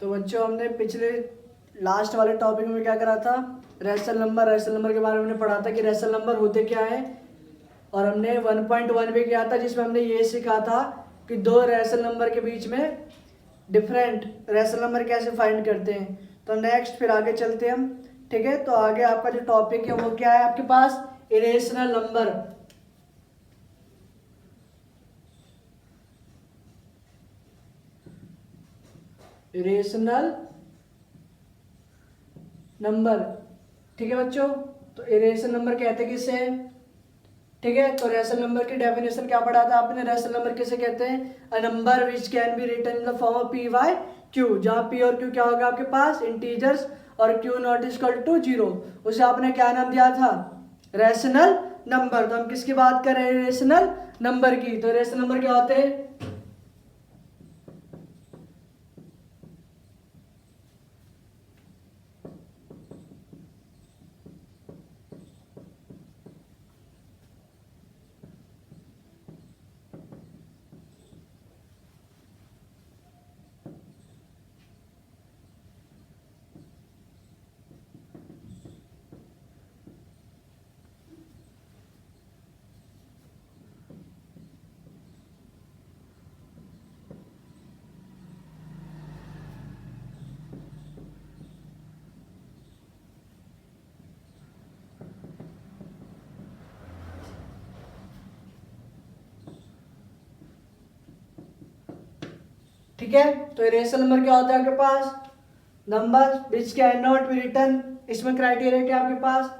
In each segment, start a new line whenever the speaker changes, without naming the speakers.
तो बच्चों हमने पिछले लास्ट वाले टॉपिक में क्या करा था, रैशनल नंबर के बारे में हमने पढ़ा था कि रैशनल नंबर होते क्या है। और हमने 1.1 भी किया था जिसमें हमने ये सीखा था कि दो रैशनल नंबर के बीच में डिफरेंट रैशनल नंबर कैसे फाइंड करते हैं। तो नेक्स्ट फिर आगे चलते हैं हम, ठीक है। तो आगे आपका जो टॉपिक है वो क्या है आपके पास, इरेशनल नंबर। इरेशनल नंबर, ठीक है बच्चों। तो इरेशनल नंबर कहते किसे, ठीक है। तो रैशनल नंबर की डेफिनेशन क्या पढ़ा था आपने, रैशनल नंबर किसे कहते हैं, a number which can be written in the form of P by Q, जहाँ पी और क्यू क्या होगा आपके पास, इंटीजर्स, और क्यू नॉट इक्वल टू 0, उसे आपने क्या नाम दिया था, रैशनल नंबर। तो हम किसकी बात कर रहे हैं, रैशनल नंबर की। तो रैशनल नंबर क्या होते हैं, ठीक है। तो इरेशनल नंबर क्या होता है आपके पास, number which can not be written, इसमें क्राइटेरिया क्या आपके पास,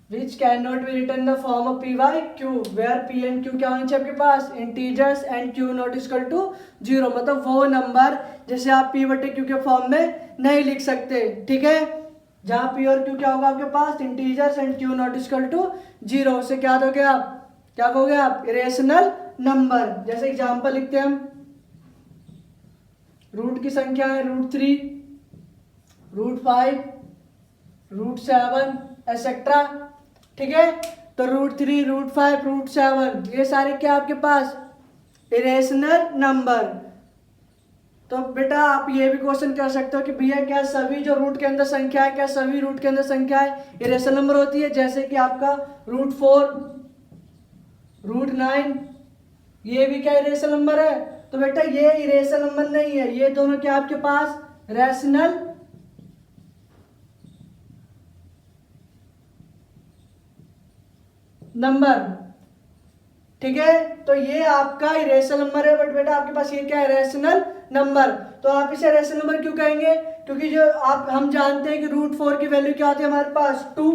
which can not be written the form of p by q, where P and q क्या होनी चाहिए आपके पास, integers, and Q not equal to 0, मतलब वो नंबर जैसे आप पी बटे क्यू के फॉर्म में नहीं लिख सकते, ठीक है। जहां पी और क्यू क्या होगा आपके पास, integers and Q not equal to 0, उसे क्या दोगे आप, क्या कहोगे आप, इरेशनल नंबर। जैसे एग्जांपल लिखते हैं हम, रूट की संख्या है √3, √5, √7 एसेट्रा, ठीक है। तो √3, √5, √7 ये सारे क्या आपके पास, इरेशनल नंबर। तो बेटा आप ये भी क्वेश्चन कर सकते हो कि भैया क्या सभी जो रूट के अंदर संख्या है, क्या सभी रूट के अंदर संख्या है इरेशनल नंबर होती है, जैसे कि आपका √4, √9 ये भी क्या इरेशनल नंबर है। तो बेटा ये इरेशनल नंबर नहीं है, ये दोनों क्या आपके पास, रैशनल नंबर, ठीक है। तो ये आपका इरेशनल नंबर है, बट बेटा आपके पास ये क्या है, रैशनल नंबर। तो आप इसे रैशनल नंबर क्यों कहेंगे, क्योंकि जो आप हम जानते हैं कि √4 की वैल्यू क्या होती है हमारे पास 2,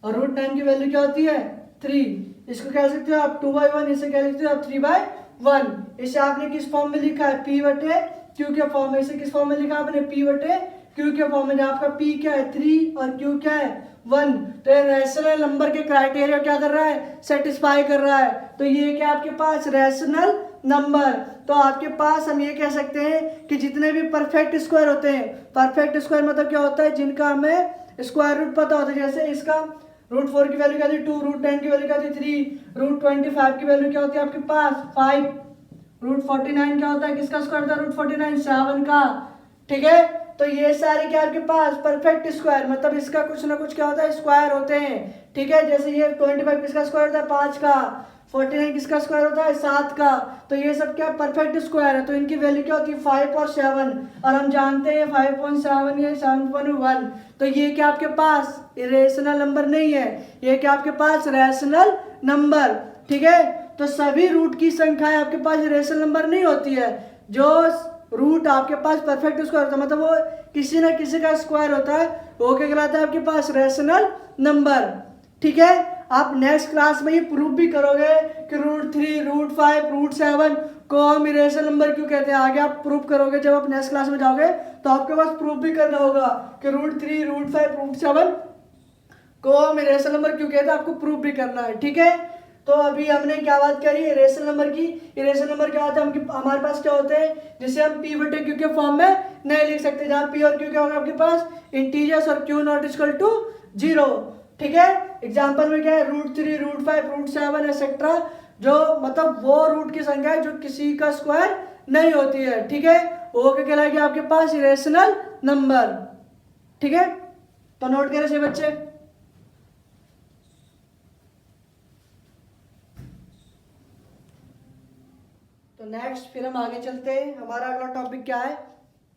और √9 की वैल्यू क्या होती है 3। इसको कह सकते हो आप 2/1, इसे कह सकते हो आप 3/1। इसे आपने किस फॉर्म में लिखा है, पी बटे क्यू के फॉर्म में। इसे किस फॉर्म में लिखा आपने, पी बटे क्यू के फॉर्म में, जहाँ आपका पी क्या है 3 और क्यू क्या है 1। तो ये रैशनल नंबर के क्राइटेरिया क्या कर रहा है, सेटिस्फाई कर रहा है। तो ये क्या आपके पास, रैशनल नंबर। तो आपके पास हम ये कह सकते हैं कि जितने भी परफेक्ट स्क्वायर होते हैं, परफेक्ट स्क्वायर मतलब क्या होता है, जिनका हमें स्क्वायर रूट पता होता है। जैसे इसका √4 की वैल्यू क्या थी 2, √10 की वैल्यू क्या थी 3, √25 की वैल्यू क्या होती है आपके पास 5, √49 क्या होता है, किसका स्क्वायर था √49, 7 का, ठीक है। तो ये सारे क्या आपके पास परफेक्ट स्क्वायर, मतलब इसका कुछ ना कुछ क्या होता है, स्क्वायर होते हैं, ठीक है। जैसे ये 25 किसका स्क्वायर होता है 5 का, 49 किसका स्क्वायर होता है 7 का। तो ये सब क्या परफेक्ट स्क्वायर है, तो इनकी वैल्यू क्या होती है 5 और 7, और हम जानते हैं 5.7 ये 7.1। तो ये क्या आपके पास इरेशनल नंबर नहीं है, ये क्या आपके पास रैशनल नंबर, ठीक है। तो सभी रूट की संख्याएं आपके पास इरेशनल नंबर नहीं होती है। जो रूट आपके पास परफेक्ट स्क्वायर होता है, मतलब वो किसी ना किसी का स्क्वायर होता है, वो क्या कहलाता है आपके पास रैशनल नंबर, ठीक है। आप नेक्स्ट क्लास में ये प्रूव भी करोगे कि √3, √5, √7 को हम इरेशनल नंबर क्यों कहते हैं। आगे आप प्रूव करोगे, जब आप नेक्स्ट क्लास में जाओगे तो आपके पास प्रूव भी करना होगा कि √3, √5, √7 को हम इरेशनल नंबर क्यों कहते हैं, आपको प्रूव भी करना है, ठीक है। तो अभी हमने क्या बात करी इरेशनल नंबर की। इरेशनल नंबर क्या होता है, हमारे पास क्या होते हैं, जिसे हम पी बटे क्यू के फॉर्म में नहीं लिख सकते, जहाँ पी और क्यू क्या होगा आपके पास, इंटीजर्स, और क्यू नॉट इक्वल टू 0, ठीक है। एग्जाम्पल में क्या है √3, √5, √7 एक्सेट्रा, जो मतलब वो रूट की संख्या है जो किसी का स्क्वायर नहीं होती है, ठीक है। वो क्या कहलाएगी आपके पास, इरेशनल नंबर। ठीक है, तो नोट करें से बच्चे। तो नेक्स्ट फिर हम आगे चलते हैं। हमारा अगला टॉपिक क्या है,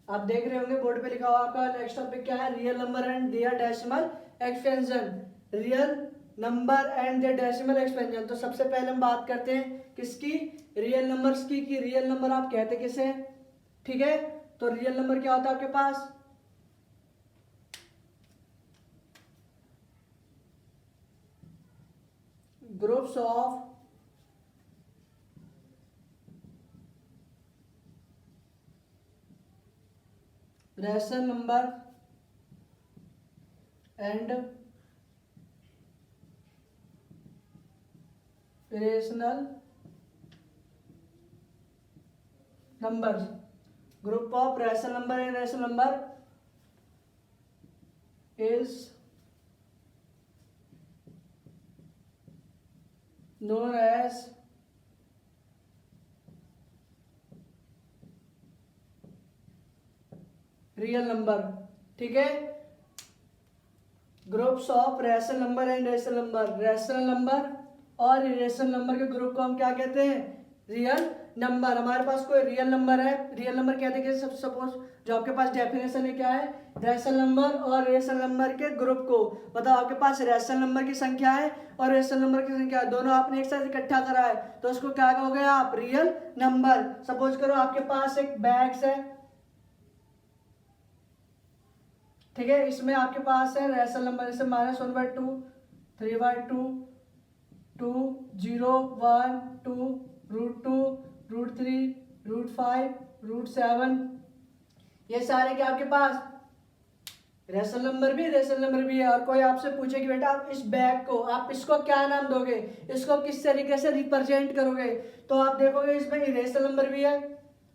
आप देख रहे होंगे बोर्ड पे लिखा हुआ आपका नेक्स्ट टॉपिक क्या है, real number and their decimal expansion. Real number and their decimal expansion. तो सबसे पहले हम बात करते हैं किसकी, रियल नंबर्स की, कि रियल नंबर आप कहते किसे। ठीक है, तो रियल नंबर क्या होता है आपके पास, groups of rational number and irrational numbers. Group of rational number and irrational number is known as real number. ठीक है, groups of rational number and irrational number. Rational number और इरेशनल नंबर के group को हम क्या कहते हैं, real number. हमारे पास कोई रियल नंबर है, रियल नंबर कहते हैं कि सपोज जो आपके पास डेफिनेशन है क्या है, रेशनल नंबर और इरेशनल नंबर के ग्रुप को, बताओ आपके पास रेशनल नंबर की संख्या है और इरेशनल नंबर की संख्या है, दोनों आपने एक साथ इकट्ठा करा है, तो उसको क्या कहोगे आप, रियल नंबर। सपोज करो आपके पास एक बैग्स है, ठीक है, इसमें आपके पास है रेशनल नंबर, जैसे -1/2, 3/2, 2, 0, 1, 2, √2, √3, √5, √7, ये सारे क्या आपके पास रेशनल नंबर भी, रेशनल नंबर भी है। और कोई आपसे पूछे कि बेटा आप इस बैग को, आप इसको क्या नाम दोगे, इसको किस तरीके से रिप्रेजेंट करोगे, तो आप देखोगे इसमें रेशनल नंबर भी है,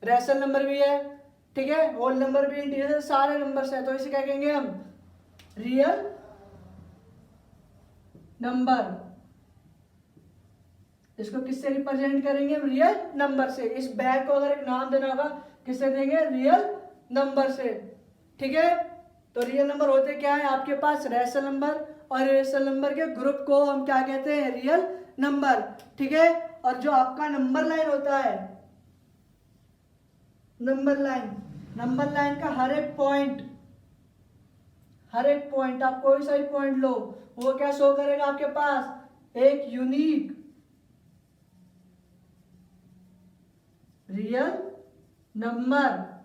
रेशनल नंबर भी है, ठीक है, होल नंबर भी, इंटीजर, सारे नंबर्स हैं, तो इसे क्या कहेंगे हम, रियल नंबर। इसको किससे रिप्रेजेंट करेंगे हम, रियल नंबर से। इस बैग को अगर एक नाम देना होगा किससे देंगे, रियल नंबर से। ठीक है, तो रियल नंबर होते क्या है आपके पास, रेशनल नंबर और इरेशनल नंबर के ग्रुप को हम क्या कहते हैं, रियल नंबर। ठीक है, और जो आपका नंबर लाइन होता है, नंबर लाइन, नंबर लाइन का हर एक पॉइंट आप कोई सा भी पॉइंट लो, वो क्या शो करेगा आपके पास, एक यूनिक रियल नंबर।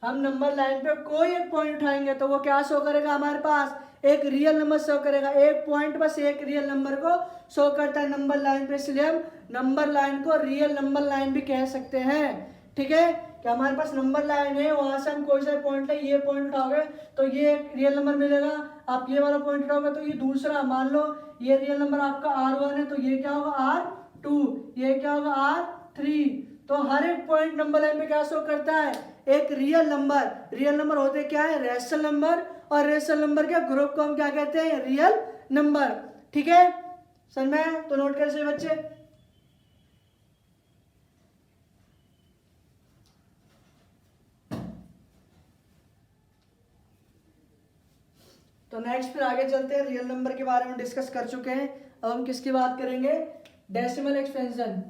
हम नंबर लाइन पे कोई एक पॉइंट उठाएंगे तो वो क्या शो करेगा हमारे पास, एक रियल नंबर शो करेगा। एक पॉइंट बस एक रियल नंबर को शो करता है नंबर लाइन पे, इसलिए हम नंबर लाइन को रियल नंबर लाइन भी कह सकते हैं। ठीक है, कि हमारे पास नंबर लाइन है, वहां से हम कोई सा पॉइंट है, ये पॉइंट उठाओगे तो ये एक रियल नंबर मिलेगा, आप ये वाला पॉइंट उठाओगे तो ये दूसरा, मान लो ये रियल नंबर आपका R1 है तो ये क्या होगा R2, ये क्या होगा R3। तो हर एक पॉइंट नंबर लाइन पे क्या शो करता है, एक रियल नंबर। रियल नंबर होते क्या है, रेशनल नंबर, और रेशनल नंबर के ग्रुप को हम क्या कहते हैं, रियल नंबर। ठीक है, समझ में, तो नोट कर से बच्चे। तो नेक्स्ट फिर आगे चलते हैं, रियल नंबर के बारे में डिस्कस कर चुके हैं, अब हम किसकी बात करेंगे, डेसिमल एक्सपेंशन।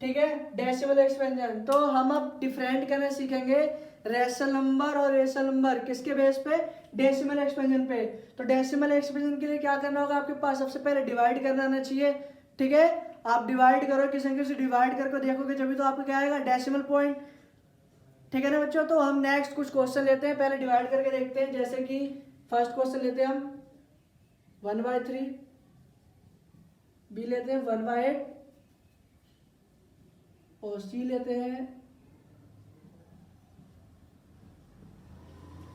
ठीक है, डेसिमल एक्सपेंशन, तो हम अब डिफरेंट करना सीखेंगे रेशनल नंबर और रेशनल नंबर, किसके बेस पे, डेसिमल एक्सपेंशन पे। तो डेसिमल एक्सपेंशन के लिए क्या करना होगा आपके पास, सबसे पहले डिवाइड करना आना चाहिए। ठीक है, आप डिवाइड करो, किसी संख्या से डिवाइड करके देखोगे जब तो आपको क्या आएगा, डेसिमल पॉइंट। ठीक है ना बच्चों, तो हम नेक्स्ट कुछ क्वेश्चन लेते हैं, पहले डिवाइड करके देखते हैं। जैसे कि फर्स्ट क्वेश्चन लेते हैं हम 1/3, बी लेते हैं 1/8 और सी लेते हैं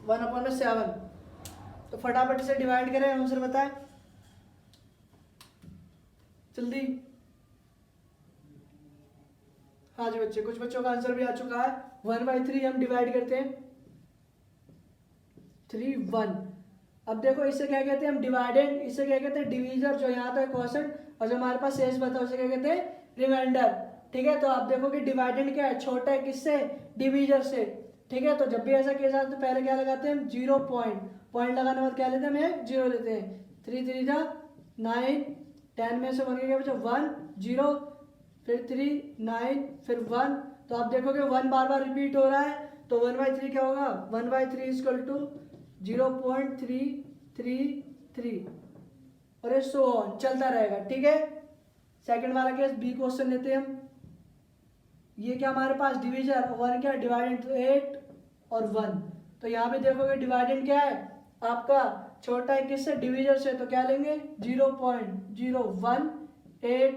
1/7। तो फटाफट से डिवाइड करें, आंसर बताएं जल्दी। हाँ जी बच्चे, कुछ बच्चों का आंसर भी आ चुका है। 1/3 हम डिवाइड करते हैं 3, 1। अब देखो इसे क्या कहते हैं हम, डिवाइडेंड, इसे क्या कहते हैं डिवीजर, जो यहाँ तक क्वेश्चन, और जो हमारे पास शेष बता उसे क्या कहते हैं, रिमाइंडर। ठीक है, तो आप देखोगे डिवाइडेंड क्या है, छोटा है किससे, डिवीजर से। ठीक है, तो जब भी ऐसा केस आता है तो पहले क्या लगाते हैं हम, 0 पॉइंट लगाने के बाद क्या लेते हैं, हम 0 लेते हैं। 3 3 जा 9, 10 में से 1 क्या बचा, 1 0, फिर 3 9, फिर 1। तो आप देखोगे 1 बार बार रिपीट हो रहा है, तो 1/3 क्या होगा, 1/3 इक्वल टू 0.333 और ये सो ऑन चलता रहेगा। ठीक है, सेकंड वाला केस बी क्वेश्चन लेते हैं हम। ये क्या हमारे पास डिवीजर, 1 क्या डिवाइडेंड, 8 और 1। तो यहाँ पे देखोगे डिवाइडेंड क्या है आपका, छोटा है किससे, डिवीजर से, तो क्या लेंगे 0.018।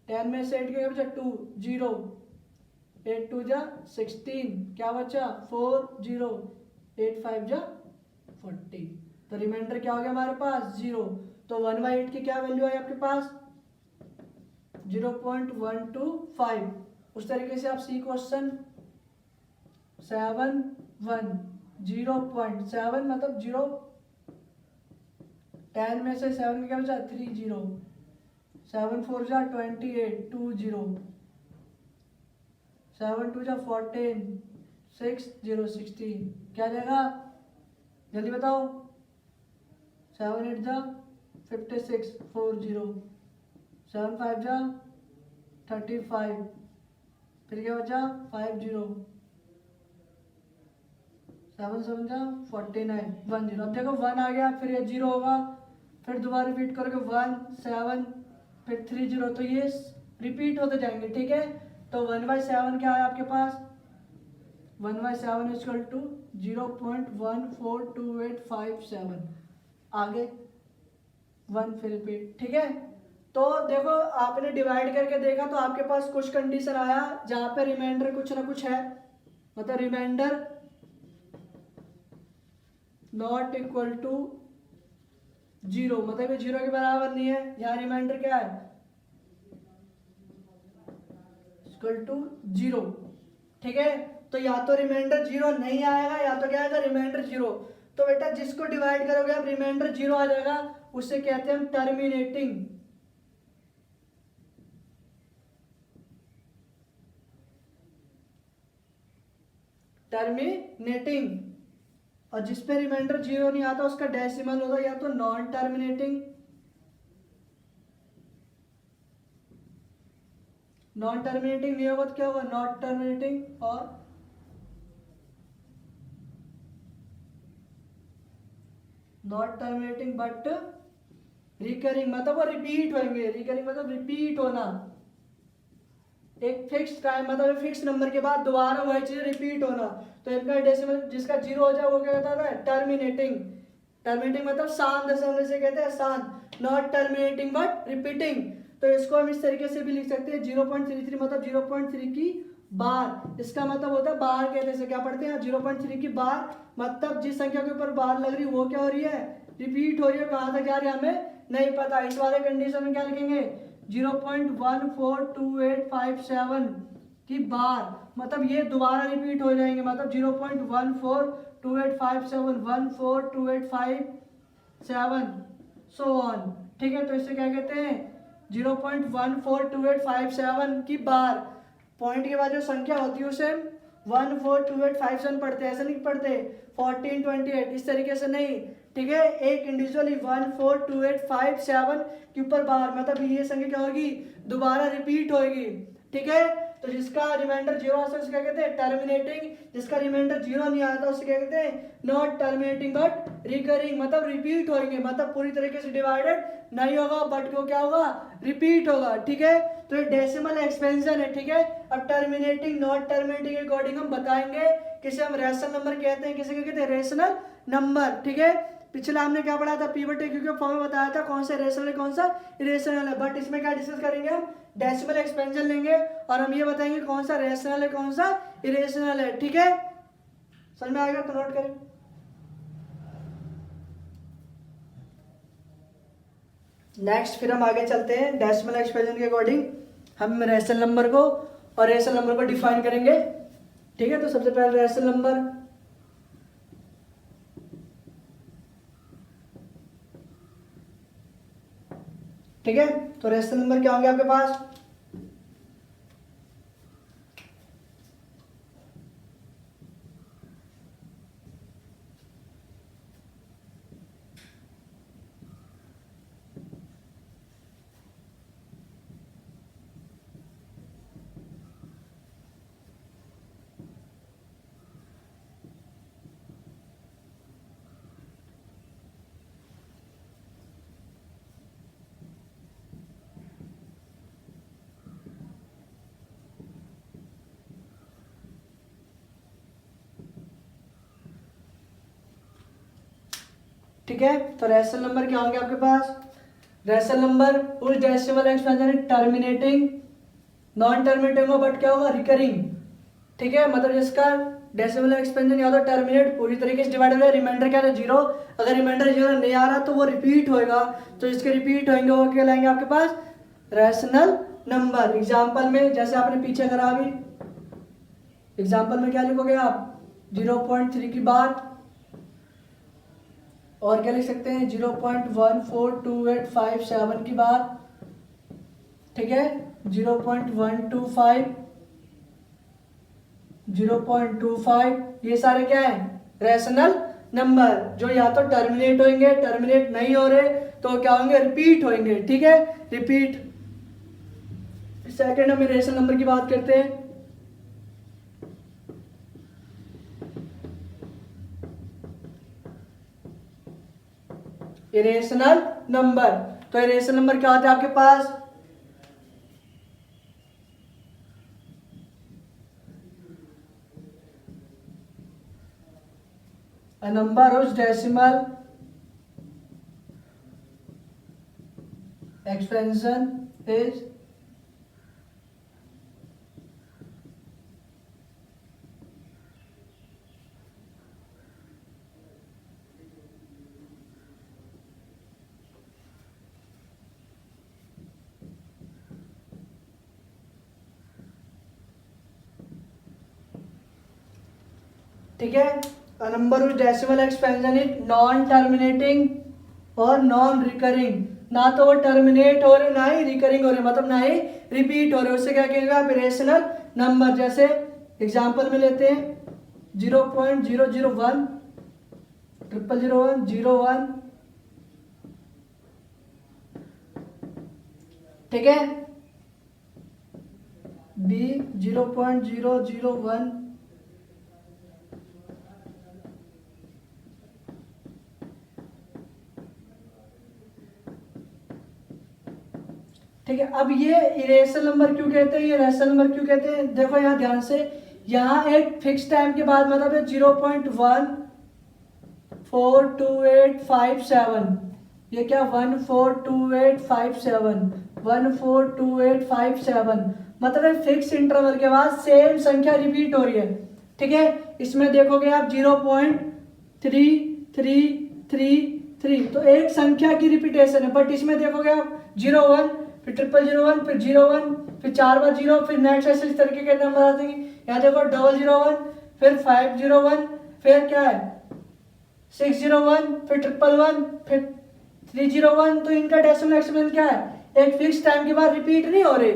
10 में से 8 क्या बचा, 2 0, 8 2 जा 16, क्या बचा 4 0, 8 5 जा 40। तो रिमाइंडर क्या हो गया हमारे पास 0। तो 1/8 की क्या वैल्यू है आपके पास, 0.125। उस तरीके से आप सी क्वेश्चन 7 1 0.7 मतलब 0, 10 में से 7 क्या बचा 3 0, 7 4 जा 28 2 0, 7 2 जा 14 6 0 16। क्या जाएगा जल्दी बताओ, 7 8 जा 56 4 0, 7 5 जा 35, फिर क्या बचा 5 0, 7 7 जा 49 1 0। अब देखो 1 आ गया, फिर ये 0 होगा, फिर दोबारा रिपीट करोगे 1 7, फिर 3 0, तो ये रिपीट होते जाएंगे। ठीक है, तो 1/7 क्या है आपके पास, 1/7 इक्वल टू 0.142857। आगे 1 फिर रिपीट। ठीक है, तो देखो आपने डिवाइड करके देखा तो आपके पास कुछ कंडीशन आया जहां पे रिमाइंडर कुछ ना कुछ है, मतलब रिमाइंडर नॉट इक्वल टू 0, मतलब ये 0 के बराबर नहीं है। यहाँ रिमाइंडर क्या है, इक्वल टू 0। ठीक है, तो या तो रिमाइंडर 0 नहीं आएगा या तो क्या आएगा रिमाइंडर 0। तो बेटा जिसको डिवाइड करोगे आप रिमाइंडर 0 आ जाएगा, उससे कहते हैं हम टर्मिनेटिंग। और जिस पे रिमाइंडर 0 नहीं आता उसका डेसिमल होगा या तो नॉन टर्मिनेटिंग, नॉन टर्मिनेटिंग नहीं होगा तो क्या होगा नॉट टर्मिनेटिंग, और नॉट टर्मिनेटिंग बट रिकरिंग, मतलब वो रिपीट होंगे। रिकरिंग मतलब रिपीट होना, एक फिक्स टाइम, मतलब फिक्स नंबर के बाद दोबारा वही चीज रिपीट होना। तो इनका डेसिमल जिसका 0 हो जाए वो क्या कहता है टर्मिनेटिंग। टर्मिनेटिंग मतलब शांत दशमलव से कहते हैं शांत, नॉट टर्मिनेटिंग बट रिपीटिंग। तो इसको हम इस तरीके से भी लिख सकते हैं 0.33 मतलब 0.3 की बार, इसका मतलब होता है बार कहते हैं, क्या पढ़ते हैं 0.3 की बार, मतलब जिस संख्या के ऊपर बार लग रही है वो क्या हो रही है, रिपीट हो रही है। कहाँ तक जा रही है हमें नहीं पता। इस वाले कंडीशन में क्या लिखेंगे 0.142857 की बार, मतलब ये दोबारा रिपीट हो जाएंगे, मतलब 0.142857 14285 सो ऑन। ठीक है, तो इसे क्या कहते हैं 0.142857 की बार। पॉइंट के बाद जो संख्या होती है उसे 14285 पढ़ते हैं, ऐसा नहीं पढ़ते 1428 इस तरीके से नहीं। ठीक है, एक इंडिविजुअली 14285 के ऊपर बार, मतलब ये संख्या क्या होगी दोबारा रिपीट होगी। ठीक है, तो जिसका रिमाइंडर 0 आता है उसे क्या कहते हैं टर्मिनेटिंग, जिसका रिमाइंडर 0 नहीं आता उसे क्या कहते हैं नॉट टर्मिनेटिंग बट रिकरिंग, मतलब रिपीट होंगे, मतलब पूरी तरीके से डिवाइडेड नहीं होगा बट वो क्या होगा रिपीट होगा। ठीक है, तो ये डेसिमल एक्सपेंशन है। ठीक है, अब टर्मिनेटिंग नॉट टर्मिनेटिंग के अकॉर्डिंग हम बताएंगे किसे हम रेशनल नंबर कहते हैं, किसे कहते हैं रेशनल नंबर। ठीक है, पिछला हमने क्या पढ़ा था P/Q के फॉर्म में बताया था कौन सा रेशनल है कौन सा इरेशनल है, बट इसमें क्या डिस्कस करेंगे हम डेसिमल एक्सपेंशन लेंगे और हम ये बताएंगे कौन सा रेशनल है कौन सा इरेशनल है। ठीक है, समझ में आएगा तो नोट करें। नेक्स्ट फिर हम आगे चलते हैं डेसिमल एक्सपेंशन के अकॉर्डिंग हम रेशनल नंबर को और रेशनल नंबर को डिफाइन करेंगे। ठीक है, तो सबसे पहले रेशनल नंबर, ठीक है, तो रेशनल नंबर क्या होंगे आपके पास ठीक है। तो रेशनल नंबर क्या होंगे आपके पास, रेशनल नंबर उस decimal expansion terminating, non terminating हो बट क्या होगा, रिकरिंग, ठीक है। मतलब जिसका डेसिमल एक्सपेंशन या तो टर्मिनेट पूरी तरीके से डिवाइड हो जाए, रिमाइंडर क्या है 0, अगर रिमाइंडर 0 नहीं आ रहा तो वो रिपीट होएगा, तो जिसके रिपीट होंगे वो क्या लाएंगे आपके पास, रैशनल नंबर। एग्जाम्पल में जैसे आपने पीछे करा अभी, एग्जाम्पल में क्या लिखोगे आप, 0.3 की बात, और क्या लिख सकते हैं 0.142857 की बात, ठीक है, 0.125, 0.25, ये सारे क्या है, रैशनल नंबर जो या तो टर्मिनेट होंगे, टर्मिनेट नहीं हो रहे तो क्या होंगे, रिपीट होंगे, ठीक है, रिपीट। सेकंड हम इरेशनल नंबर की बात करते हैं। इरेशनल नंबर, तो इरेशनल नंबर क्या होता है आपके पास, a number whose decimal expansion is ठीक है, a number whose decimal expansion is non terminating और नॉन रिकरिंग, ना तो वो टर्मिनेट हो रहे ना ही रिकरिंग हो रहे, मतलब ना ही रिपीट हो रहे, उससे क्या कहेंगे आप, इरेशनल नंबर। जैसे एग्जांपल में लेते हैं 0.001, 0001, 01, ठीक है, बी 0.001, ठीक है। अब ये इरेशनल नंबर क्यों कहते हैं, ये रैशनल नंबर क्यों कहते हैं, देखो यहाँ ध्यान से, यहाँ एक फिक्स टाइम के बाद मतलब है 0.142857, ये क्या 142857, 142857, मतलब है फिक्स इंटरवल के बाद सेम संख्या रिपीट हो रही है, ठीक है। इसमें देखोगे आप 0.3333, तो एक संख्या की रिपीटेशन है, बट इसमें देखोगे आप 01, फिर 0001, फिर 01, फिर 4 बार 0, फिर नेक्स्ट ऐसे इस तरीके के नंबर आते हैं। यहाँ देखो 001, फिर 501, फिर क्या है 601, फिर 111, फिर 301, तो इनका डेसिमल एक्सपेंशन क्या है, एक फिक्स टाइम के बाद रिपीट नहीं हो रहे,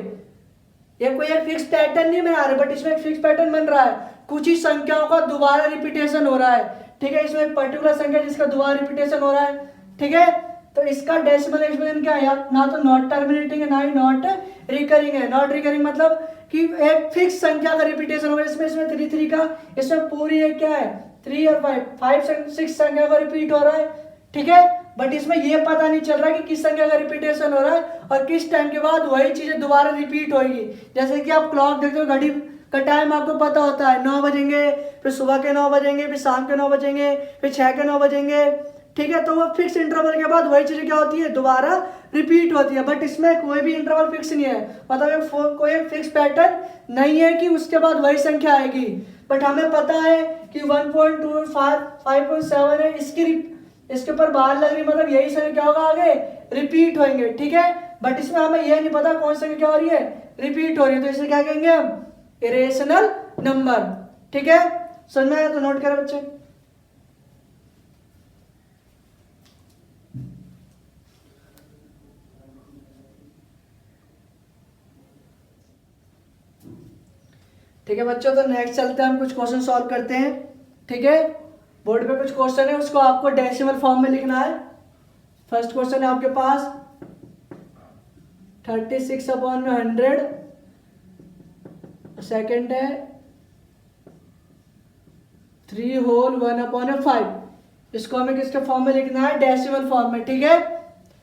ये कोई एक फिक्स पैटर्न नहीं बना रहे, बट इसमें एक फिक्स पैटर्न बन रहा है, कुछ ही संख्याओं का दोबारा रिपीटेशन हो रहा है, ठीक है। इसमें एक पर्टिकुलर संख्या जिसका दोबारा रिपीटेशन हो रहा है, ठीक है। तो इसका डेसिमल एक्सपेंशन क्या है, ना तो नॉट टर्मिनेटिंग है ना ही नॉट रिकरिंग है। नॉट रिकरिंग मतलब कि एक फिक्स संख्या का रिपीटेशन हो रहा है, इसमें 3 का, इसमें पूरी एक क्या है 3 और 5 6 संख्या का रिपीट हो रहा है, ठीक है। बट इसमें ये पता नहीं चल रहा कि किस संख्या का रिपीटेशन हो रहा है और किस टाइम के बाद वही चीजें दोबारा रिपीट होगी। जैसे कि आप क्लॉक देखते हो, घड़ी का टाइम आपको पता होता है 9 बजेंगे, फिर सुबह के 9 बजेंगे, फिर शाम के 9 बजेंगे, फिर 6 के 9 बजेंगे, ठीक है। तो वो फिक्स इंटरवल के बाद वही चीजें क्या होती है, दोबारा रिपीट होती है, बट इसमें कोई भी इंटरवल फिक्स नहीं है, मतलब कोई फिक्स पैटर्न नहीं है कि उसके बाद वही संख्या आएगी। बट हमें पता है कि 1.25 5.7 है, इसके ऊपर बाहर लग रही, मतलब यही संख्या क्या होगा आगे रिपीट होंगे, ठीक है। बट इसमें हमें यह नहीं पता कौन सी क्या हो रही है, रिपीट हो रही है, तो इसे क्या कहेंगे हम, इरेशनल नंबर, ठीक है। समझ में आया तो नोट करें बच्चे। ठीक है बच्चों, तो नेक्स्ट चलते हैं, हम कुछ क्वेश्चन सॉल्व करते हैं, ठीक है। बोर्ड पे कुछ क्वेश्चन है, उसको आपको डेसिमल फॉर्म में लिखना है। फर्स्ट क्वेश्चन है आपके पास 36/100, सेकंड है 3 होल 1/5, इसको हमें किसके फॉर्म में लिखना है, डेसिमल फॉर्म में, ठीक है।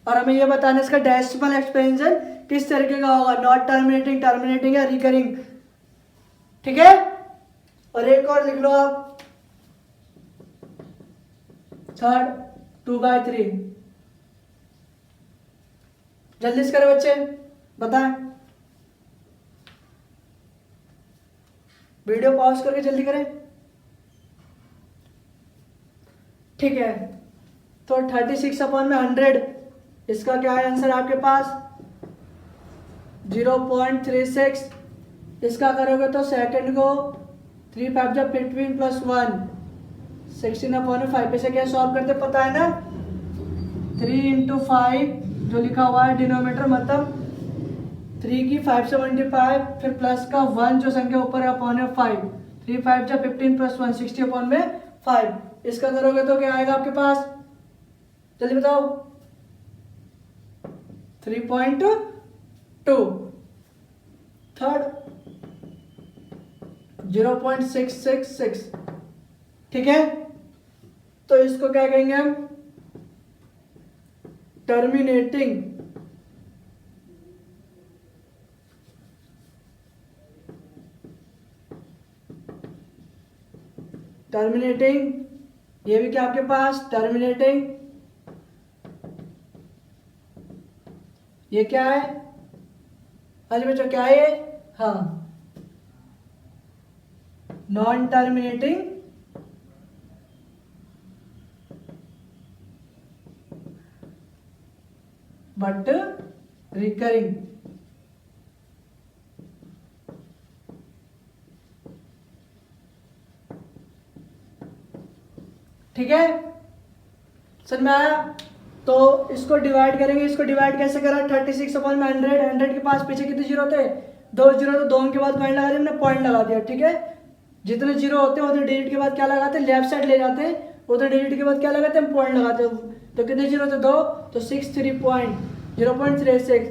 और हमें यह बताना है इसका डेसिमल एक्सपेंशन किस तरीके का होगा, नॉट टर्मिनेटिंग, टर्मिनेटिंग या रिकरिंग, ठीक है। और एक और लिख लो आप, थर्ड 2/3। जल्दी से करें बच्चे, बताएं, वीडियो पॉज करके जल्दी करें। ठीक है, तो 36/100, इसका क्या है आंसर आपके पास 0.36। इसका करोगे तो सेकंड को 3 5 जब 15 + 1 16/5 इसे क्या सॉल्व करते पता है ना, 3 × 5 जो लिखा हुआ है डिनोमिनेटर मतलब 3 की 5 से मल्टीप्लाई, फिर प्लस का 1 जो संख्या ऊपर है अपॉन है 5, 3 5 जब 15 + 1 60/5। इसका करोगे तो क्या आएगा आपके पास, जल्दी बताओ, 3.2। थर्ड 0.666। ठीक है, तो इसको क्या कहेंगे हम, टर्मिनेटिंग ये भी क्या आपके पास टर्मिनेटिंग, ये क्या है, अरे बच्चों क्या है ये, हाँ नॉन टर्मिनेटिंग बट रिकरिंग। ठीक है, समझ में आया। तो इसको डिवाइड करेंगे, इसको डिवाइड कैसे करा, 36/100, 100 के पास पीछे कितने जीरो थे, 2 जीरो, तो 2 के बाद पॉइंट लगा दिया हमने, पॉइंट लगा दिया। ठीक है, जितने जीरो होते हैं उतने डिजिट के बाद क्या लगाते हैं, लेफ्ट साइड ले जाते हैं, उतने डिजिट के बाद क्या लगाते हैं, पॉइंट लगाते हैं। तो कितने जीरो थे 2, तो 0.36,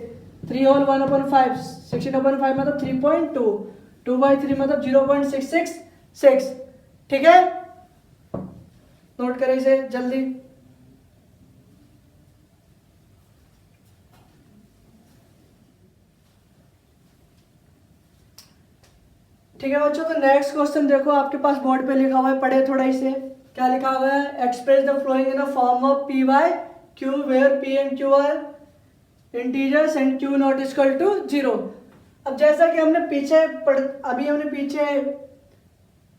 3 होल 1/5, 16/5 मतलब 3.2, 2/3 मतलब 0.666। ठीक है, नोट करें इसे जल्दी। ठीक है बच्चों, तो नेक्स्ट क्वेश्चन देखो आपके पास बोर्ड पे लिखा हुआ है, पढ़े थोड़ा इसे, क्या लिखा हुआ है, express the flowing in the form of P Y Q where P and Q are integers and Q not equal to 0। अब जैसा कि हमने अभी हमने पीछे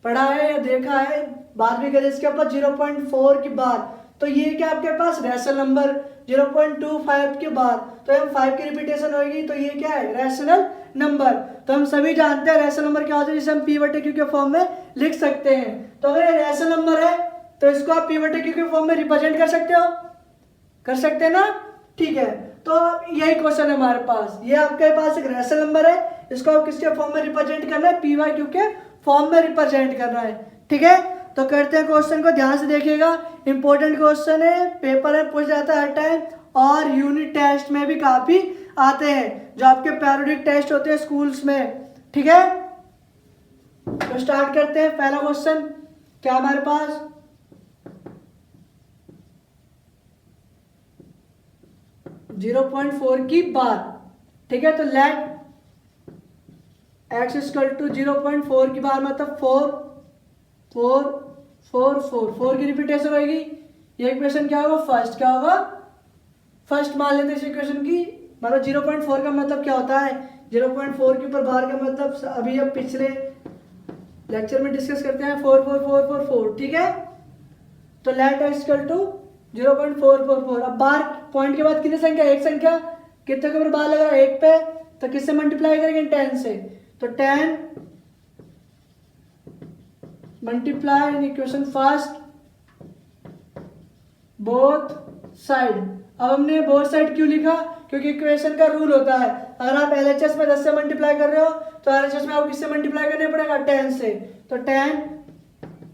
पढ़ा है या देखा है, बात भी करें इसके ऊपर 0.4 की बार, तो ये क्या आपके पास रैशनल नंबर, 0.25 के बाद तो हम 5 की रिपीटेशन होगी, तो ये क्या है रैशनल नंबर। तो हम सभी जानते हैं रैशनल नंबर क्या होता है, जिसे हम p/q के फॉर्म में लिख सकते हैं। तो अगर ये रैशनल नंबर है तो इसको आप p/q के फॉर्म में रिप्रेजेंट कर सकते हो, कर सकते हैं ना। ठीक है, तो यही क्वेश्चन है हमारे पास, ये आपके पास एक रैशनल नंबर है, इसको आप किसके फॉर्म में रिप्रेजेंट करना है, p/q के फॉर्म में रिप्रेजेंट करना है। ठीक है, तो करते हैं क्वेश्चन को, ध्यान से देखिएगा, इंपॉर्टेंट क्वेश्चन है, पेपर में पूछ जाता है हर टाइम, और यूनिट टेस्ट में भी काफी आते हैं, जो आपके पैरोडिक टेस्ट होते हैं स्कूल्स में। ठीक है, तो स्टार्ट करते हैं। पहला क्वेश्चन क्या हमारे पास, जीरो 0.4 की बार। ठीक है, तो लेट x = 0.4 की बार मतलब 4 4 4 4 4 की रिपीटेशन होगी। ये इक्वेशन क्या होगा, फर्स्ट क्या होगा, फर्स्ट मान लेते हैं इस इक्वेशन की, मतलब 0.4 का मतलब क्या होता है, 0.4 के ऊपर बार का मतलब अभी अब पिछले लेक्चर में डिस्कस करते हैं, 4 4 4 4 4। ठीक है, तो लेट x = 0.444। अब बार पॉइंट के बाद कितनी संख्या, एक संख्या, कितने के ऊपर बार लगा, एक पे, तो किससे मल्टीप्लाई करेंगे, 10 से, तो 10 multiply in equation first both side. अब हमने बोथ साइड क्यों लिखा, क्योंकि इक्वेशन का रूल होता है, अगर आप LHS में 10 से मल्टीप्लाई कर रहे हो तो LHS में आपको किससे मल्टीप्लाई करना पड़ेगा, 10 से, तो 10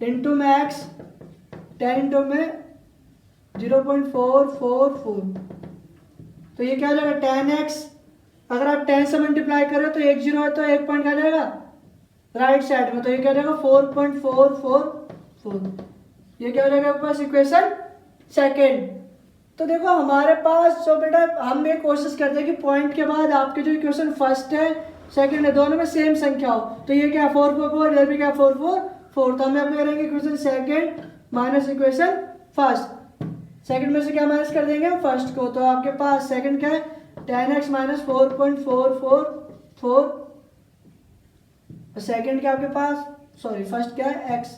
इंटू मैक्स 10 इंटू में 0.444, तो ये क्या हो जाएगा 10x। अगर आप 10 से मल्टीप्लाई कर रहे हो तो एक जीरो है तो एक पॉइंट आ जाएगा राइट साइड में, तो ये क्या हो जाएगा 4.444। ये क्या हो जाएगा आपके पास इक्वेशन सेकेंड। तो देखो हमारे पास जो बेटा हम ये कोशिश करते हैं कि पॉइंट के बाद आपके जो इक्वेशन फर्स्ट है सेकंड है दोनों में सेम संख्या हो, तो ये क्या 444, इधर भी क्या 444, तो हम यहाँ पे करेंगे equation second minus equation first. Second में से क्या माइनस कर देंगे हम फर्स्ट को, तो आपके पास सेकंड क्या है 10x माइनस 4.444, सेकंड क्या आपके पास सॉरी फर्स्ट क्या है x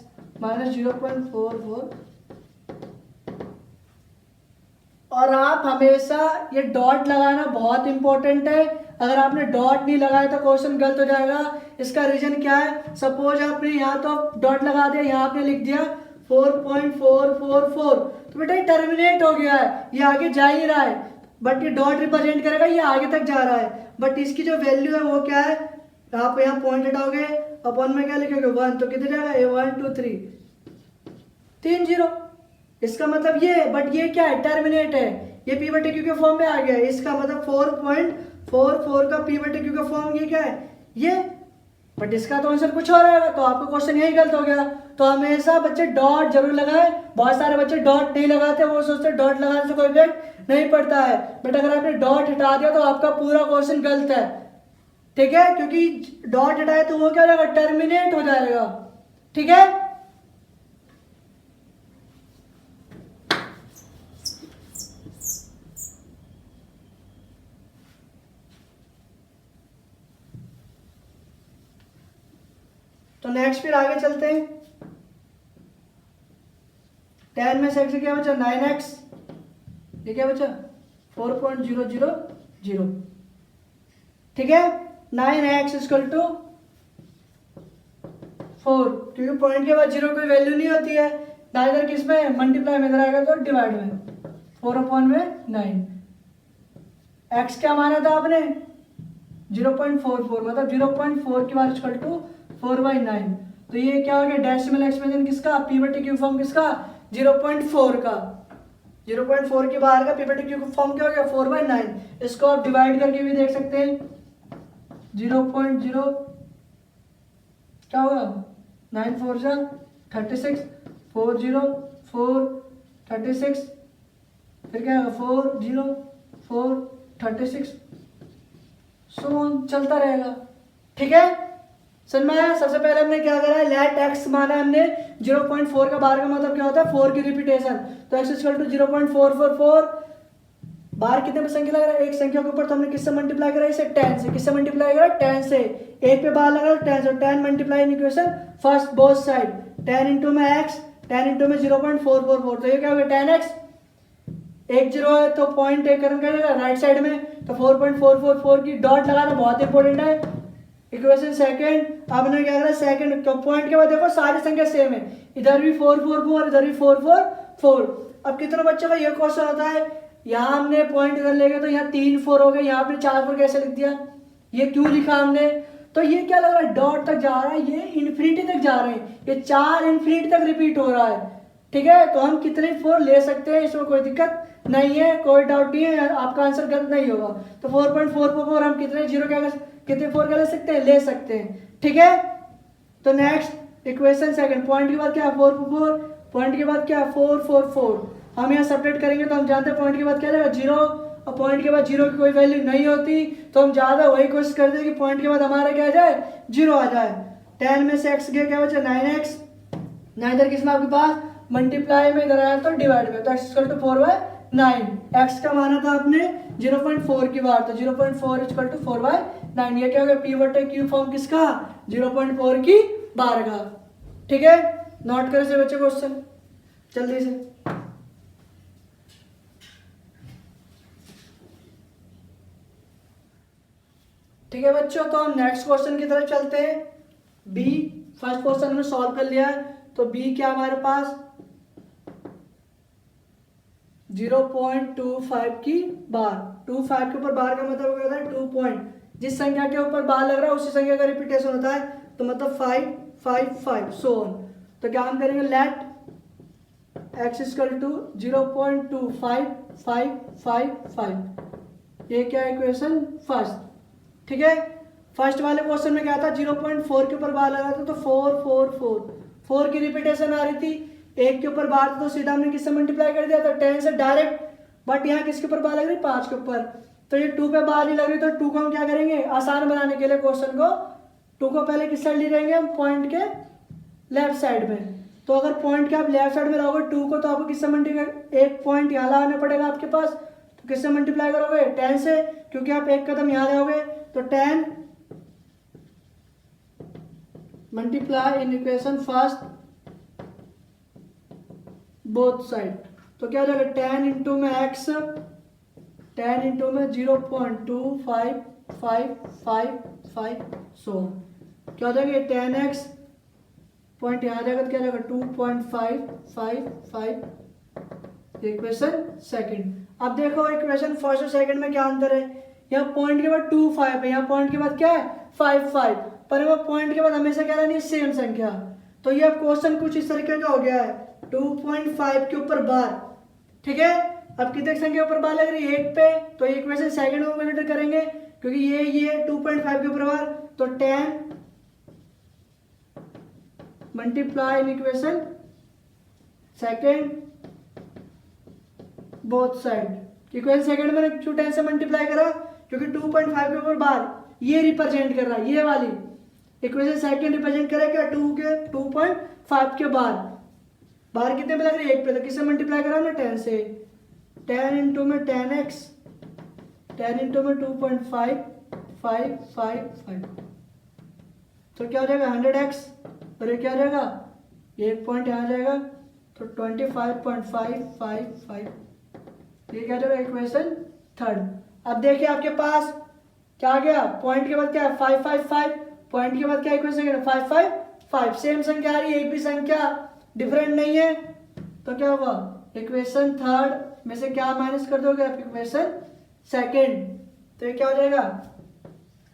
माइनस 0.44। और आप हमेशा ये डॉट लगाना बहुत इंपॉर्टेंट है, अगर आपने डॉट नहीं लगाया तो क्वेश्चन गलत हो जाएगा। इसका रीजन क्या है, सपोज आपने यहाँ तो डॉट लगा दिया, यहाँ आपने लिख दिया 4.444, तो बेटा ये टर्मिनेट हो गया है, ये आगे जा ही रहा है, बट ये डॉट रिप्रेजेंट करेगा ये आगे तक जा रहा है, बट इसकी जो वैल्यू है वो क्या है, आप यहाँ पॉइंट हटाओगे अपॉन में क्या लिखोगे 1, तो कितने जाएगा 1 2 3 3 0, इसका मतलब ये, बट ये क्या है टर्मिनेट है, ये पी बटे क्यू के फॉर्म में आ गया है, इसका मतलब 4.44 का पी बटे क्यू का फॉर्म ये क्या है ये, बट इसका तो आंसर कुछ और आएगा, तो आपका क्वेश्चन यही गलत हो गया। तो हमेशा बच्चे डॉट जरूर लगाएं, बहुत सारे बच्चे डॉट नहीं लगाते, वो सोचते डॉट लगाने से कोई इफेक्ट नहीं पड़ता है, बट अगर आपने डॉट हटा दिया तो आपका पूरा क्वेश्चन गलत है, ठीक है, क्योंकि डॉट हटाए तो वो क्या हो जाएगा टर्मिनेट हो जाएगा, ठीक है। तो नेक्स्ट फिर आगे चलते हैं, 10 में से x क्या बचा 9x, ये क्या बचा 4.000, ठीक है, 9x इक्वल टू 4, क्योंकि पॉइंट के बाद जीरो कोई वैल्यू नहीं होती है, ना इधर किस में मल्टीप्लाई में, इधर आएगा तो डिवाइड में, 4/9, x क्या माना था आपने 0.44, मतलब 0.4 की बार इक्वल टू 4/9, तो ये क्या हो गया डेसिमल एक्सपेंशन किसका पी बटे क्यू फॉर्म किसका 0.4 का, 0.4 की बाहर का पी बटे क्यू फॉर्म क्या हो गया 4/9, इसको आप डिवाइड करके भी देख सकते हैं, 0.0 क्या होगा 9 4 जा 36, 4 0 4 36, फिर क्या होगा 4 0 4 36, सो चलता रहेगा, ठीक है, समझ में आया। सबसे पहले हमने क्या करा है लेट x माना है हमने 0.4 का बाहर का मतलब क्या होता है 4 की रिपीटेशन, तो x इक्वल टू 0.444, बाहर कितने पे संख्या लग रहा है एक संख्या के ऊपर, तो हमने किससे मल्टीप्लाई करा इसे 10 से, किससे मल्टीप्लाई करा 10 से, एक पे बाहर लगा 10 से, 10 multiply in equation first both side, 10 into में x 10 इंटू में 0.444, तो ये क्या हो गया 10x, एक जीरो है तो पॉइंट एक करना करेगा राइट साइड में, तो 4.444 की डॉट लगाना बहुत इंपॉर्टेंट है। इक्वेशन सेकंड, आपने क्या करा सेकंड पॉइंट के बाद देखो सारी संख्या सेम है, इधर भी 444 इधर भी 444, अब कितने बच्चों का ये क्वेश्चन होता है, यहाँ हमने पॉइंट इधर ले गए तो यहाँ 3 4 हो गए, यहाँ पे 4 4 कैसे लिख दिया, ये क्यों लिखा हमने, तो ये क्या लग रहा है डॉट तक जा रहा है, ये इन्फिनिटी तक जा रहे हैं, ये 4 इन्फिनिटी तक रिपीट हो रहा है, ठीक है, तो हम कितने 4 ले सकते हैं, इसमें कोई दिक्कत नहीं है, कोई डाउट नहीं है, आपका आंसर गलत नहीं होगा, तो 4.444 हम कितने जीरो क्या कितने 4 क्या ले सकते हैं, ले सकते हैं, ठीक है। तो नेक्स्ट इक्वेशन सेकंड, पॉइंट के बाद क्या 4 पॉइंट के बाद क्या 4 हम यहाँ सेपरेट करेंगे तो हम जानते हैं पॉइंट के बाद क्या रहेगा जीरो, और पॉइंट के बाद जीरो की कोई वैल्यू नहीं होती, तो हम ज़्यादा वही कोशिश करते हैं कि पॉइंट के बाद हमारा क्या आ जाए जीरो आ जाए। 10 में से x गया क्या बचा 9x, 9 इधर किस में आपके पास मल्टीप्लाई में, इधर आया तो डिवाइड में, तो x इक्वल टू 4/9, x का माना था आपने 0.4 की बार, तो 0.4 इक्वल टू 4/9, ये क्या हो गया पी बटे क्यू फॉर्म किसका 0.4 की बार का, ठीक है। नोट करें से बच्चे क्वेश्चन जल्दी से, ठीक है बच्चों, तो हम नेक्स्ट क्वेश्चन की तरफ चलते हैं। बी फर्स्ट क्वेश्चन हमने सॉल्व कर लिया है, तो बी क्या हमारे पास 0.25 की बार, 25 के ऊपर बार का मतलब क्या होता है 2 पॉइंट, जिस संख्या के ऊपर बार लग रहा है उसी संख्या का रिपीटेशन होता है, तो मतलब 5 5 5 सो ऑन, तो क्या हम करेंगे लेट x इक्वल टू 0.2555, ये क्या इक्वेशन फर्स्ट, ठीक है। फर्स्ट वाले क्वेश्चन में क्या था 0.4 के ऊपर बार लगा था, तो 4 की रिपीटेशन आ रही थी, एक के ऊपर बार था तो सीधा हमने किससे मल्टीप्लाई कर दिया था 10 से डायरेक्ट, बट यहाँ किसके ऊपर बार लग रही 5 के ऊपर, तो ये 2 पे बार नहीं लग रही, तो 2 को हम क्या करेंगे आसान बनाने के लिए क्वेश्चन को 2 को पहले किस साइड ले जाएंगे हम पॉइंट के लेफ्ट साइड में, तो तो अगर पॉइंट के आप लेफ्ट साइड में लाओगे 2 को, तो आपको किससे मल्टीप्लाई, एक पॉइंट यहाँ लाना पड़ेगा आपके पास, तो किससे मल्टीप्लाई करोगे, 10 से, क्योंकि आप एक कदम यहाँ जाओगे। तो 10 multiply in equation first both side, तो क्या हो जाएगा 10 इंटू में x, 10 इंटू में 0.2555 सो क्या हो जाएगा 10x, पॉइंट यहाँ जाएगा तो क्या जाएगा 2.555 इक्वेशन सेकंड। अब देखो इक्वेशन फर्स्ट और सेकंड में क्या अंतर है, यहाँ पॉइंट के बाद 25 है, यहाँ पॉइंट के बाद क्या है 55, पर वो पॉइंट के बाद हमेशा क्या रहनी है सेम संख्या। तो ये क्वेश्चन कुछ इस तरीके का हो गया है, 2.5 के ऊपर बार, ठीक है। अब कितने संख्या ऊपर बार लग रही है, 1 पे, तो ये इक्वेशन सेकंड में कंसीडर करेंगे, क्योंकि ये 2.5 के ऊपर बार, तो 10 multiply in equation second both side. Equation second में क्यों 10 से मल्टीप्लाई करा, क्योंकि 2.5 के ऊपर बार ये रिप्रेजेंट कर रहा है, ये वाली इक्वेशन सेकंड रिप्रेजेंट करेगा 2.5 के बार कितने पे लग रही है, 1 पे, तो किससे मल्टीप्लाई करा ना 10 से, 10 इंटू में 10x, 10 इंटू में 2.555, तो क्या हो जाएगा 100x, और ये क्या हो जाएगा, एक पॉइंट यहाँ जाएगा, तो 25.555, ये क्या जाएगा इक्वेशन थर्ड। अब देखिए आपके पास क्या आ गया, पॉइंट के बाद क्या है 555, पॉइंट के बाद क्या इक्वेशन 555, सेम संख्या आ रही है, एक भी संख्या डिफरेंट नहीं है, तो क्या होगा इक्वेशन थर्ड में से क्या माइनस कर दोगे आप, इक्वेशन सेकंड, तो ये क्या हो जाएगा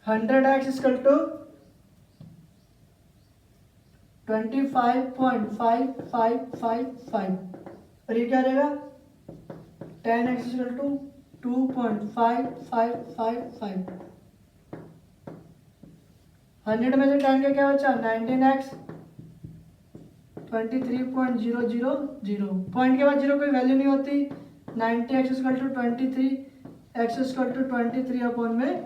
100x इक्वल टू 25.5555, और ये क्या हो जाएगा 10x इक्वल टू 2.555, 100 में से 10 का क्या बचा 19x, 23.000, पॉइंट के बाद जीरो कोई वैल्यू नहीं होती, 90x equal to 23, x equal to 23 upon में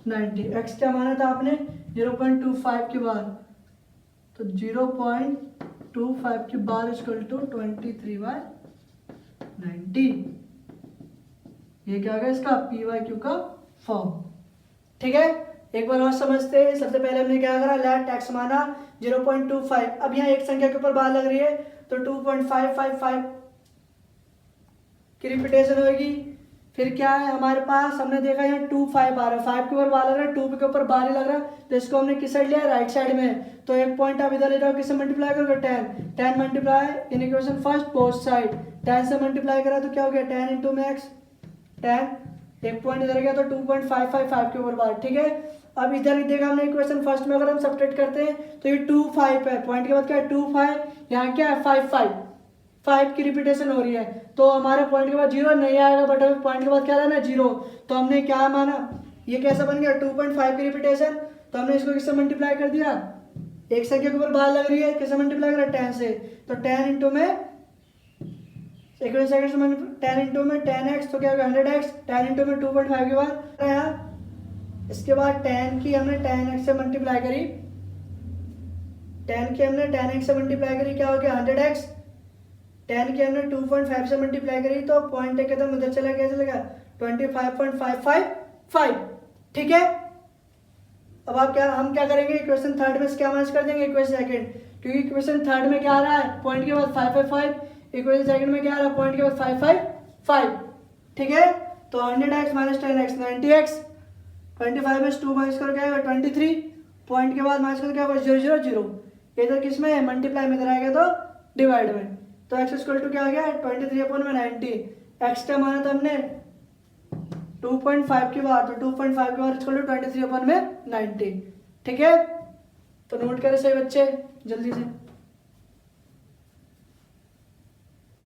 90, x क्या माना था आपने 0.25 की बार, तो 0.25 की बार इक्वल टू 23/90, ये क्या होगा इसका PYQ का फॉर्म, ठीक है। एक बार और समझते हैं, सबसे पहले हमने क्या करा, लेट x माना 0.25, अब यहाँ एक संख्या के ऊपर बार लग रही है, तो 2.555 की रिपीटेशन होगी, फिर क्या है हमारे पास, हमने देखा यहाँ 25 आ रहा है, 5 के ऊपर बार लग रहा है, 2 के ऊपर बार ही लग रहा है, तो इसको हमने किस साइड लिया है, राइट साइड में, तो एक पॉइंट आप इधर ले जाओ, किससे मल्टीप्लाई करोगे 10 multiply in equation first both side, 10 से मल्टीप्लाई करा तो क्या हो गया 10 इंटू में x, 10, एक पॉइंट इधर गया तो 2.555 के ऊपर बार, ठीक है। अब इधर देखा हमने इक्वेशन फर्स्ट में, अगर हम सब्ट्रैक्ट करते हैं तो ये 25 है, पॉइंट के बाद क्या है 25, यहाँ क्या है 5 की रिपीटेशन हो रही है, तो हमारे पॉइंट के बाद जीरो नहीं आएगा, बट अभी पॉइंट के बाद क्या रहना जीरो, तो हमने क्या माना, ये कैसा बन गया 2.5 की रिपीटेशन, तो हमने इसको किससे मल्टीप्लाई कर दिया, एक संख्या के ऊपर बार लग रही है, किससे मल्टीप्लाई करा 10 से, तो 10 इंटू में 10 इंटू में 10x, तो क्या होगा 100x, 10 इंटू में 2.5 के बाद यहाँ, इसके बाद 10 की हमने 10x से मल्टीप्लाई करी, 10 की हमने 10x से मल्टीप्लाई करी, क्या हो गया 100x, 10 की हमने 2.5 से मल्टीप्लाई करी, तो पॉइंट एक कदम उधर चला गया, चलेगा 25.555, ठीक है। अब आप हम क्या करेंगे, इक्वेशन थर्ड में से क्या माइनस कर देंगे इक्वेशन सेकंड, क्योंकि इक्वेशन थर्ड में क्या आ रहा है, पॉइंट के बाद 555, इक्वेशन सेकंड में क्या आ रहा है, पॉइंट के बाद 555, ठीक है। तो 100x माइनस 10x 90x, 25 में 2 माइनस कर क्या 23, पॉइंट के बाद माइनस कर क्या 000, इधर किस में है मल्टीप्लाई में, इधर आएगा तो डिवाइड में, तो x इक्वल टू क्या आ गया 23/90, x का माना था हमने 2.5 की बार, तो 2.5 की बार इक्वल टू 23/90, ठीक है। तो नोट करें सही बच्चे जल्दी से।